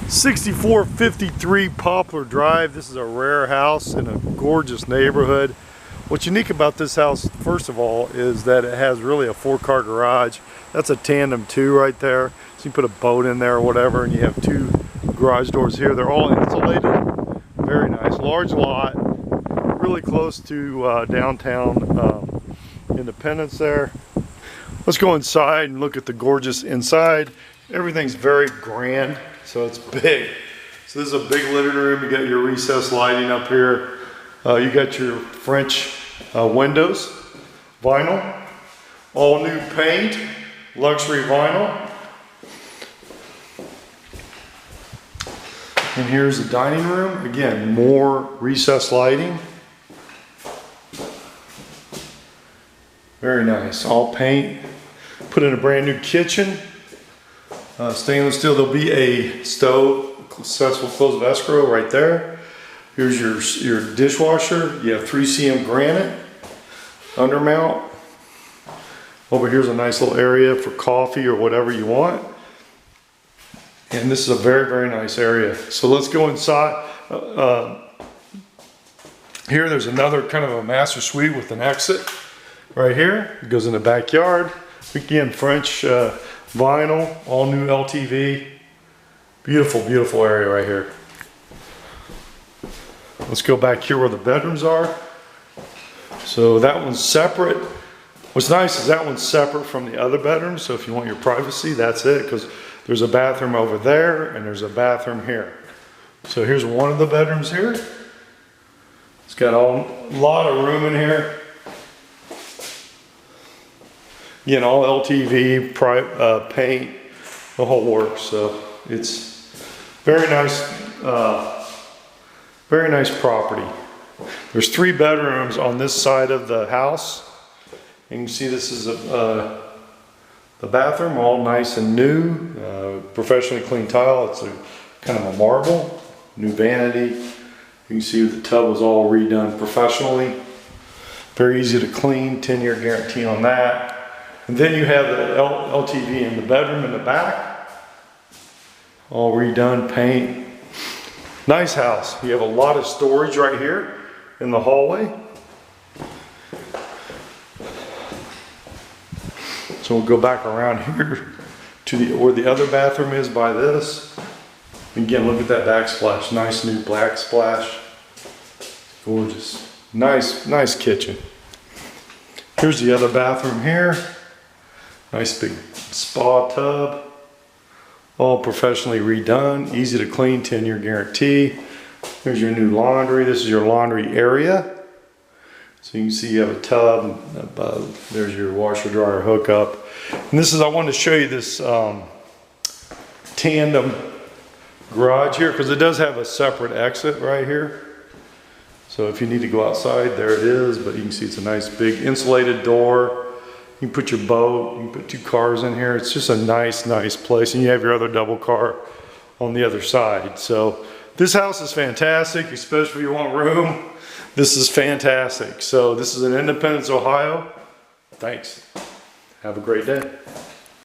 6453 Poplar Drive. This is a rare house in a gorgeous neighborhood. What's unique about this house, first of all, is that it has really a 4-car garage. That's a tandem 2 right there. So you put a boat in there or whatever, and you have 2 garage doors here. They're all insulated. Very nice. Large lot. Really close to downtown Independence there. Let's go inside and look at the gorgeous inside. Everything's very grand, so it's big. So this is a big living room. You got your recessed lighting up here. You got your French windows, vinyl, all new paint, luxury vinyl. And here's the dining room. Again, more recessed lighting. Very nice, all paint. Put in a brand new kitchen. Stainless steel. There'll be a stove, successful close of escrow right there. Here's your dishwasher. You have 3cm granite undermount. Over here's a nice little area for coffee or whatever you want. And this is a very, very nice area. So let's go inside. Here there's another kind of a master suite with an exit right here. It goes in the backyard. Again, French vinyl, all new LTV. Beautiful, beautiful area right here. Let's go back here where the bedrooms are. So that one's separate. What's nice is that one's separate from the other bedrooms. So if you want your privacy, that's it, because there's a bathroom over there and there's a bathroom here. So here's one of the bedrooms here. It's got a lot of room in here. Again, all LTV, paint, the whole works. So it's very nice property. There's 3 bedrooms on this side of the house. You can see this is the bathroom, all nice and new, professionally cleaned tile. It's a kind of a marble, new vanity. You can see the tub was all redone professionally. Very easy to clean, 10-year guarantee on that. And then you have the LTV in the bedroom in the back. All redone, paint. Nice house. You have a lot of storage right here in the hallway. So we'll go back around here to where the other bathroom is by this. Again, look at that backsplash. Nice new black splash. Gorgeous. Nice kitchen. Here's the other bathroom here. Nice big spa tub. All professionally redone. Easy to clean, 10-year guarantee. There's your new laundry. This is your laundry area. So you can see you have a tub. There's your washer dryer hookup. And this is, I wanted to show you this tandem garage here, because it does have a separate exit right here. So if you need to go outside, there it is. But you can see it's a nice big insulated door. You can put your boat, you can put 2 cars in here. It's just a nice place. And you have your other double car on the other side. So this house is fantastic, especially if you want room. This is fantastic. So this is in Independence, Ohio. Thanks. Have a great day.